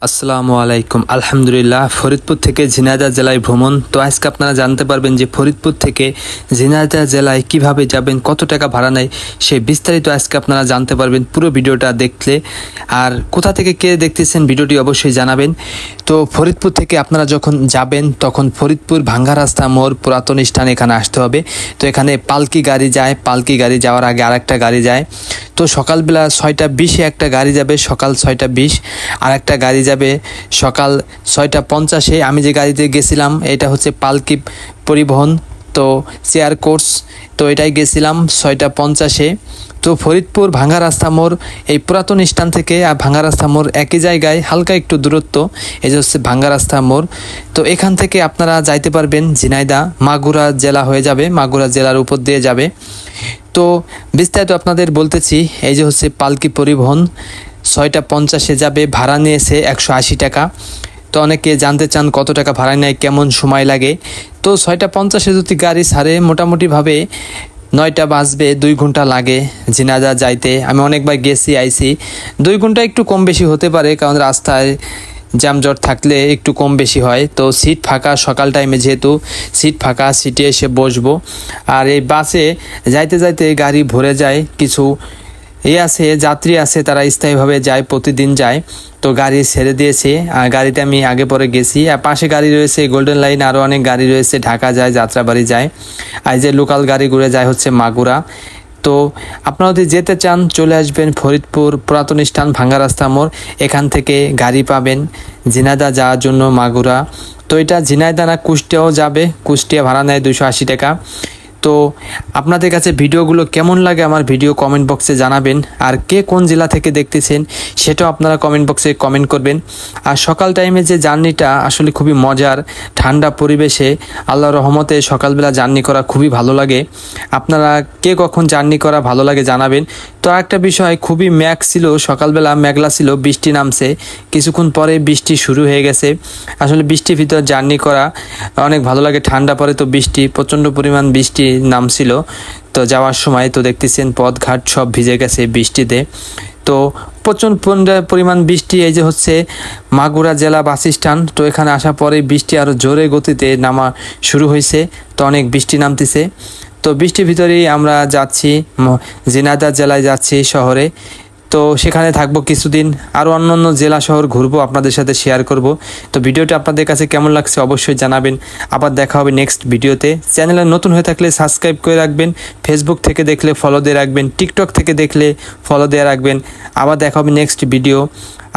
আসসালামু আলাইকুম। আলহামদুলিল্লাহ, ফরিদপুর থেকে ঝিনাইদহ জেলায় ভ্রমণ। তো আজকে আপনারা জানতে পারবেন যে ফরিদপুর থেকে ঝিনাইদহ জেলায় কিভাবে যাবেন, কত টাকা ভাড়া নেয়, সেই বিস্তারিত আজকে আপনারা জানতে পারবেন পুরো ভিডিওটা দেখলে। আর কোথা থেকে কে দেখতেছেন ভিডিওটি অবশ্যই জানাবেন। তো ফরিদপুর থেকে আপনারা যখন যাবেন তখন ফরিদপুর ভাঙ্গা রাস্তা মোড় পুরাতন স্থান এখানে আসতে হবে। তো এখানে পালকি গাড়ি যায়, পালকি গাড়ি যাওয়ার আগে আরেকটা গাড়ি যায়। তো সকালবেলা 6:20-এ একটা গাড়ি যাবে, সকাল 6:20। আর একটা গাড়ি যাবে সকাল 6:50-এ। আমি যে গাড়িতে গেছিলাম এটা হচ্ছে পালকি পরিবহন, তো চেয়ার কোর্স, তো এটাই গেছিলাম 6:50-এ। তো ফরিদপুর ভাঙ্গা রাস্তা মোড়, এই পুরাতন স্থান থেকে আর ভাঙ্গা রাস্তা মোড় একই জায়গায়, হালকা একটু দূরত্ব। এই যে হচ্ছে ভাঙ্গা রাস্তা মোড়। তো এখান থেকে আপনারা যাইতে পারবেন ঝিনাইদহ, মাগুরা জেলা হয়ে যাবে, মাগুরা জেলার উপর দিয়ে যাবে। তো বিস্তারিত আপনাদের বলতেছি। এই যে হচ্ছে পালকি পরিবহন, 6:50-এ যাবে, ভাড়া নিয়েছে 180 টাকা। তো অনেকে জানতে চান কত টাকা ভাড়া নেয়, কেমন সময় লাগে। তো 6:50-এ যদি গাড়ি ছাড়ে মোটামুটিভাবে 9টা বাজবে, 2 ঘন্টা লাগে ঝিনাইদহ যাইতে। আমি অনেকবার গেছি আইছি, 2 ঘন্টা একটু কম বেশি হতে পারে, কারণ রাস্তায় জ্যামজট থাকলে একটু কম বেশি হয়। তো সিট ফাঁকা, সকাল টাইমে যেহেতু সিট ফাঁকা, সিটে এসে বসবো। আর এই বাসে যাইতে যাইতে গাড়ি ভরে যায়, কিছু আছে যাত্রী আছে, তারা স্থায়ীভাবে যায়, প্রতিদিন যায়। তো গাড়ি ছেড়ে দিয়েছে, আর গাড়িতে আমি আগে পরে গেছি। আর পাশে গাড়ি রয়েছে গোল্ডেন লাইন, আরও অনেক গাড়ি রয়েছে, ঢাকা যায়, যাত্রাবাড়ি যায়। আর যে লোকাল গাড়ি ঘুরে যায় হচ্ছে মাগুরা। তো আপনারা যদি যেতে চান চলে আসবেন ফরিদপুর পুরাতন স্থান ভাঙ্গা রাস্তা মোড়, এখান থেকে গাড়ি পাবেন ঝিনাইদহ যাওয়ার জন্য মাগুরা। তো এটা ঝিনাইদহ না কুষ্টিয়াও যাবে, কুষ্টিয়া ভাড়া নেয় 280 টাকা। তো আপনাদের কাছে ভিডিওগুলো কেমন লাগে আমার ভিডিও কমেন্ট বক্সে জানাবেন। আর কে কোন জেলা থেকে দেখতেছেন সেটাও আপনারা কমেন্ট বক্সে কমেন্ট করবেন। আর সকাল টাইমে যে জার্নিটা আসলে খুবই মজার, ঠান্ডা পরিবেশে আল্লাহর রহমতে সকালবেলা জার্নি করা খুবই ভালো লাগে। আপনারা কে কখন জার্নি করা ভালো লাগে জানাবেন। তো একটা বিষয়, খুবই মেঘ ছিল, সকালবেলা মেঘলা ছিল, বৃষ্টি নামছে, কিছুক্ষণ পরে বৃষ্টি শুরু হয়ে গেছে। আসলে বৃষ্টির ভিতর জার্নি করা অনেক ভালো লাগে, ঠান্ডা পরে তো বৃষ্টি, প্রচণ্ড পরিমাণ বৃষ্টি নামছিল। তো যাওয়ার সময় তো দেখতেছেন পথঘাট সব ভিজে গেছে বৃষ্টিতে। তো প্রচণ্ড পরিমাণ বৃষ্টি। এই যে হচ্ছে মাগুরা জেলা বাস স্ট্যান্ড। তো এখানে আসার পরে বৃষ্টি আরও জোরে গতিতে নামা শুরু হয়েছে, তো অনেক বৃষ্টি নামতেছে। তো বৃষ্টির ভিতরেই আমরা যাচ্ছি, ঝিনাইদহ জেলায় যাচ্ছি শহরে। তো সেখানে থাকবো কিছুদিন, আরও অন্য জেলা শহর ঘুরবো, আপনাদের সাথে শেয়ার করব। তো ভিডিওটা আপনাদের কাছে কেমন লাগছে অবশ্যই জানাবেন। আবার দেখা হবে নেক্সট ভিডিওতে। চ্যানেলে নতুন হয়ে থাকলে সাবস্ক্রাইব করে রাখবেন, ফেসবুক থেকে দেখলে ফলো দিয়ে রাখবেন, টিকটক থেকে দেখলে ফলো দিয়ে রাখবেন। আবার দেখা হবে নেক্সট ভিডিও।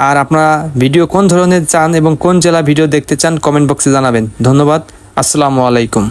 আর আপনারা ভিডিও কোন ধরনের চান এবং কোন জেলা ভিডিও দেখতে চান কমেন্ট বক্সে জানাবেন। ধন্যবাদ। আসসালামু আলাইকুম।